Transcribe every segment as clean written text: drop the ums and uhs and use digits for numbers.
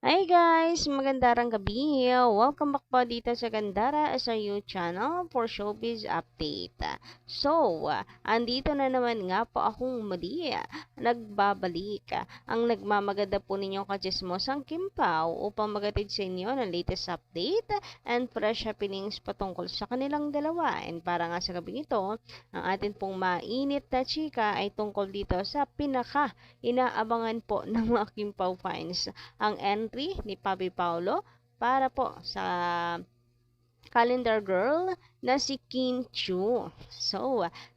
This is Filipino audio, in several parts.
Hi guys! Magandang gabi! Welcome back po dito sa Gandara sa YouTube channel for Showbiz Update. Andito na naman nga po akong muli, nagbabalik. Ang nagmamaganda po ninyong kachismosang Kim Pao upang magatid sa inyo ng latest update and fresh happenings patungkol sa kanilang dalawa. And para nga sa gabi ito, ang atin pong mainit na chika ay tungkol dito sa inaabangan po ng mga Kim Pao fans ang entry ni Papi Paulo para po sa calendar girl na si Kim Chu.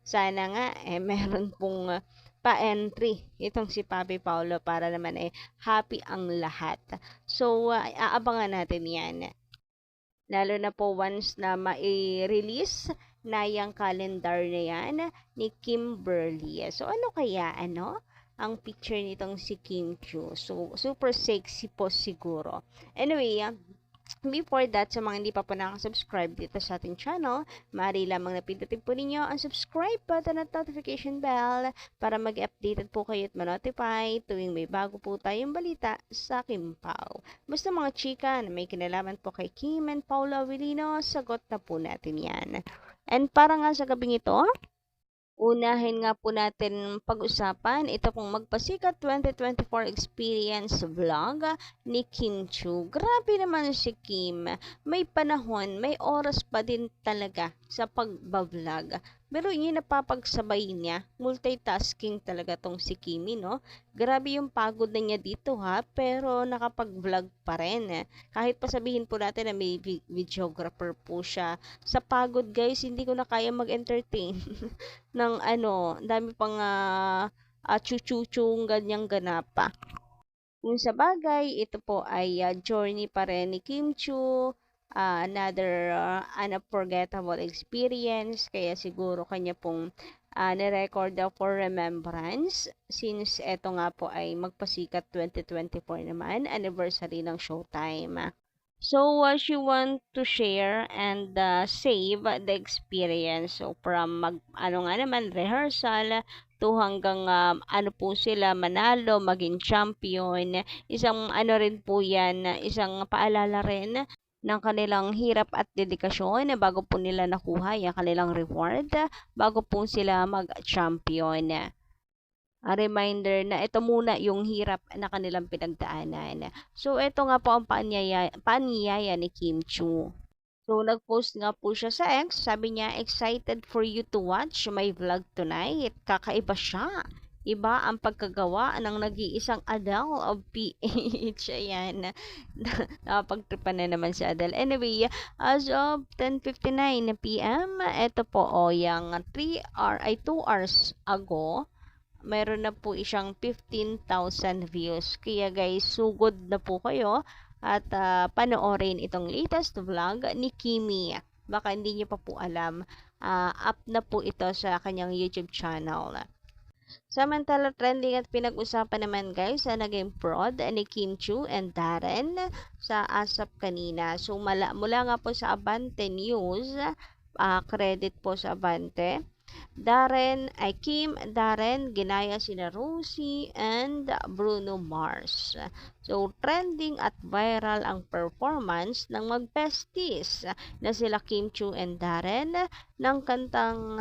Sana nga meron pong pa-entry itong si Papi Paulo para naman happy ang lahat. Aabangan natin yan. Lalo na po once na mai-release na yung calendar na yan ni Kimberly. So, ano kaya, ang picture nitong si Kim Chu. So, super sexy po siguro. Anyway, before that, sa mga hindi pa po nakasubscribe dito sa ating channel, maaari lamang napindutin po ninyo ang subscribe button at notification bell para mag-updated po kayo at ma-notify tuwing may bago po tayong balita sa Kim Pao. Basta mga chika na may kinalaman po kay Kim and Paolo Avellino, sagot na po natin yan. And para nga sa gabing ito, unahin nga po natin pag-usapan ito pong Magpasikat 2024 Experience Vlog ni Kim Chu. Grabe naman si Kim. May panahon, may oras pa din talaga sa pagbablog. Pero yun napapagsabay niya, multitasking talaga tong si Kimi, no? Grabe yung pagod na niya dito ha, pero nakapag-vlog pa rin. Kahit pa sabihin po natin na may videographer po siya. Sa pagod guys, hindi ko na kaya mag-entertain ng dami pang chuchuchung ganyang ganapa. Kung sa bagay, ito po ay journey pa rin ni Kim Chu, another unforgettable experience, kaya siguro kanya pong nirecord for remembrance since ito nga po ay Magpasikat 2024 naman, anniversary ng Showtime. So, she want to share and save the experience. So, from rehearsal to hanggang po sila manalo, maging champion. Isang rin po yan, isang paalala rin ng kanilang hirap at dedikasyon bago po nila nakuha yung kanilang reward, bago po sila mag-champion. A reminder na ito muna yung hirap na kanilang pinagdaanan. So, ito nga po ang paanyaya ni Kim Chu. So, nag-post nga po siya sa X. Sabi niya, excited for you to watch my vlog tonight. Kakaiba siya. Iba ang pagkagawa ng nag-iisang Adele of PH. Ayan. Nakapagtripan na naman si Adele. Anyway, as of 10:59 p.m., ito po yung 2 hours ago, meron na po siyang 15,000 views. Kaya guys, sugod na po kayo at panoorin itong latest vlog ni Kimi. Baka hindi niyo pa po alam, up na po ito sa kanyang YouTube channel. Samantala, trending at pinag-usapan naman guys sa naging fraud ni Kim Chu and Darren sa ASAP kanina. So, mula nga po sa Abante News, credit po sa Abante, Darren ginaya sina Rosie and Bruno Mars. So, trending at viral ang performance ng mag-besties na sila Kim Chu and Darren ng kantang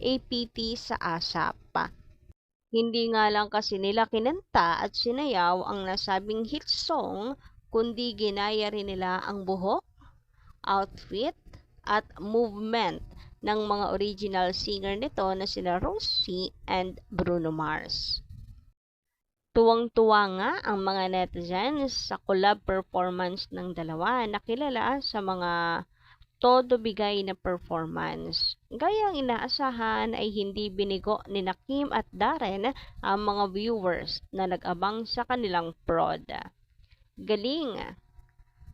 APT sa ASAP. Hindi nga lang kasi nila kinanta at sinayaw ang nasabing hit song, kundi ginaya rin nila ang buhok, outfit, at movement ng mga original singer nito na sina Rosie and Bruno Mars. Tuwang-tuwa nga ang mga netizens sa collab performance ng dalawa na kilala sa mga todo bigay na performance. Gaya ang inaasahan ay hindi binigo ni Kim at Darren ang mga viewers na nag-abang sa kanilang prod. Galing!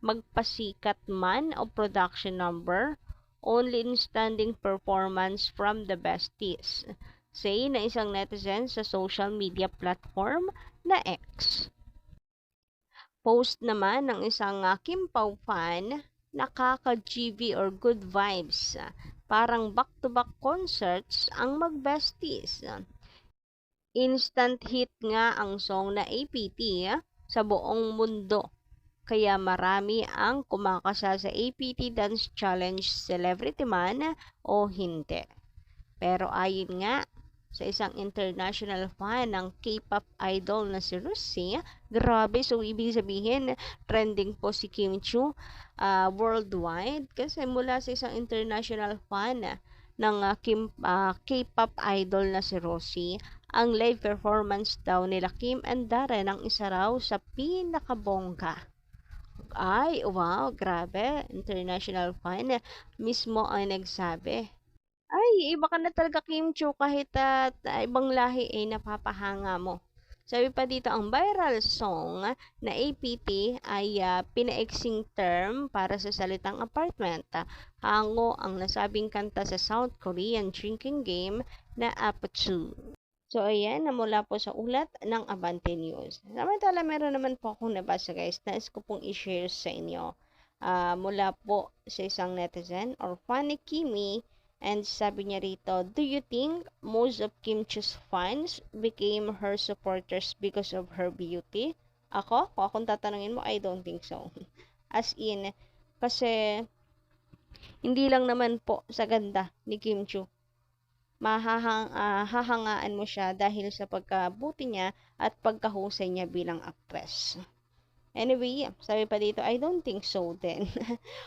Magpasikat man o production number, only in standing performance from the besties, say na isang netizen sa social media platform na X. Post naman ng isang Kim Pao fan, nakaka-GV or good vibes. Parang back-to-back concerts ang mag-besties. Instant hit nga ang song na APT sa buong mundo Kaya marami ang kumakasa sa APT Dance Challenge, celebrity man o hindi. Pero ayon nga sa isang international fan ng K-pop idol na si Rusi, grabe, so ibig sabihin, trending po si Kim Chiu worldwide kasi mula sa isang international fan ng K-pop idol na si Rosie, ang live performance daw nila Kim and Darren ang isa raw sa pinakabongga. Ay, wow, grabe, international fan mismo ang nagsabi. Ay, iba ka na talaga, Kim Chiu, kahit ibang lahi ay napapahanga mo. Sabi pa dito, ang viral song na APT ay pinaiksing term para sa salitang apartment. Hango ang nasabing kanta sa South Korean drinking game na Apatsu. So, ayan, namula po sa ulat ng Abante News. Samantala, meron naman po akong nabasa, guys, na is ko pong i-share sa inyo. Mula po sa isang netizen or Funny Kimi. And sabi niya rito, do you think most of Kim Chiu's fans became her supporters because of her beauty? Ako? Kung akong tatanungin mo, I don't think so. As in, kasi hindi lang naman po sa ganda ni Kim Chiu. Hahangaan mo siya dahil sa pagkabuti niya at pagkahusay niya bilang actress. Anyway, sabi pa dito, I don't think so then.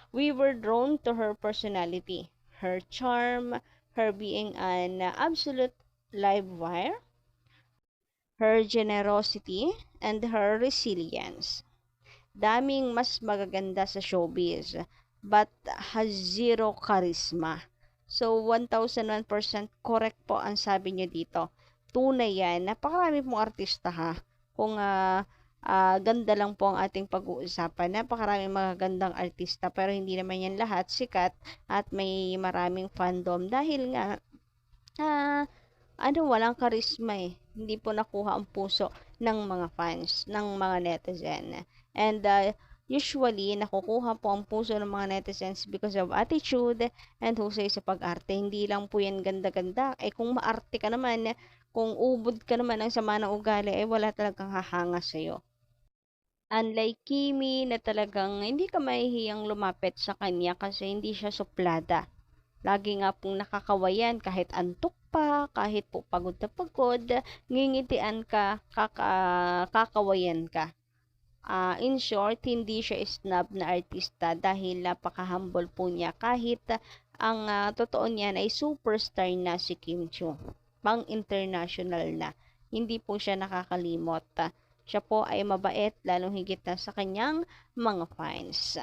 We were drawn to her personality, her charm, her being an absolute live wire, her generosity, and her resilience. Daming mas magaganda sa showbiz, but has zero charisma. So, 1001% correct po ang sabi niyo dito. Tunay yan. Napakarami pong artista ha. Kung ganda lang po ang ating pag-uusapan. Napakaraming magagandang artista pero hindi naman yan lahat sikat at may maraming fandom dahil nga walang karisma eh. Hindi po nakuha ang puso ng mga fans, ng mga netizen. And usually, nakukuha po ang puso ng mga netizens because of attitude and husay sa pag-arte. Hindi lang po yan ganda-ganda. Eh kung maarte ka naman, kung ubod ka naman ang sama ng ugali, eh wala talagang hahanga sa'yo. Unlike Kimi na talagang hindi ka mahihiyang lumapit sa kanya kasi hindi siya suplada. Lagi nga pong nakakawayan kahit antok pa, kahit po pagod na pagod, ngingitian ka, kakawayan ka. In short, hindi siya snob na artista dahil napaka-humble po niya kahit ang totoo niyan ay superstar na si Kim Chiu. Pang-international na. Hindi po siya nakakalimot. Siya po ay mabait, lalong higit na sa kanyang mga fans.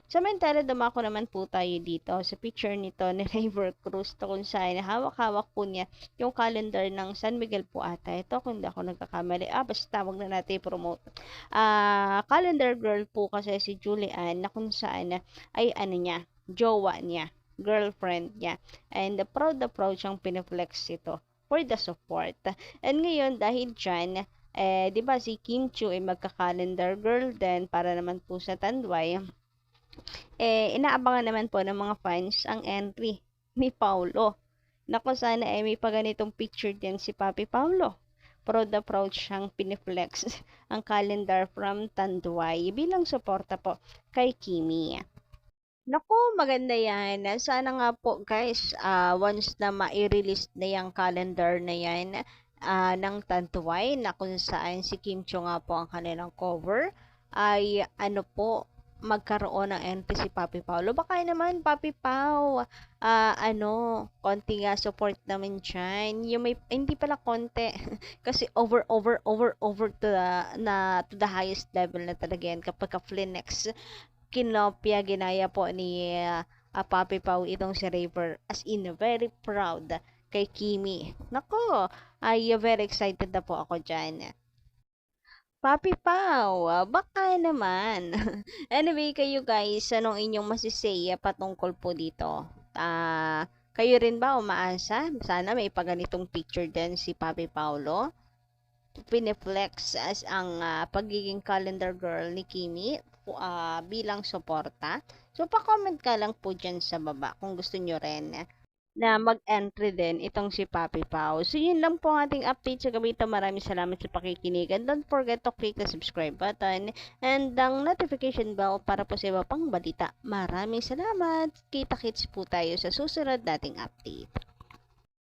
Samantala, dumako naman po tayo dito sa picture nito ni River Cruz to kung saan hawak-hawak po niya yung calendar ng San Miguel po ata. Ito, kung hindi ako nagkakamali. Basta wag na natin i-promote. Calendar girl po kasi si Julian na kung saan ay niya, jowa niya, girlfriend niya. And proud siyang pineflex ito for the support. And ngayon, dahil dyan, di ba si Kim Chiu ay magka-calendar girl din para naman po sa Tanduay. Inaabangan naman po ng mga fans ang entry ni Paulo. Na kung sana may paganitong picture din si Papi Paulo. Proud siyang piniflex ang calendar from Tanduay bilang suporta po kay Kimi. Naku, maganda yan. Sana nga po guys, once na ma-release na yung calendar na yan, ng Tantuay na kung saan si Kim Chiu nga po ang kanilang cover ay magkaroon ng entry si Papi Paulo. Baka naman Papi Pau konti nga support naman dyan. Yung hindi pala konti kasi over to the highest level na talaga yan kapag Flinex kinopya ginaya po ni Papi Pau itong si Raver, as in very proud kay Kimi. Nako, ay very excited na po ako dyan. Papi Pau, baka naman. Anyway, kayo guys, anong inyong masisaya patungkol po dito? Kayo rin ba umaasa? Sana may paganitong picture din si Papi Paulo. Pineflex as ang pagiging calendar girl ni Kimi bilang suporta. So, pa-comment ka lang po dyan sa baba kung gusto nyo rin. na mag-entry din itong si Papi Pao. So, yun lang po ang ating update sa gabi ito. Maraming salamat sa pakikinig. And don't forget to click the subscribe button and ang notification bell para po sa iba pang balita. Maraming salamat. Kita-kits po tayo sa susunod nating update.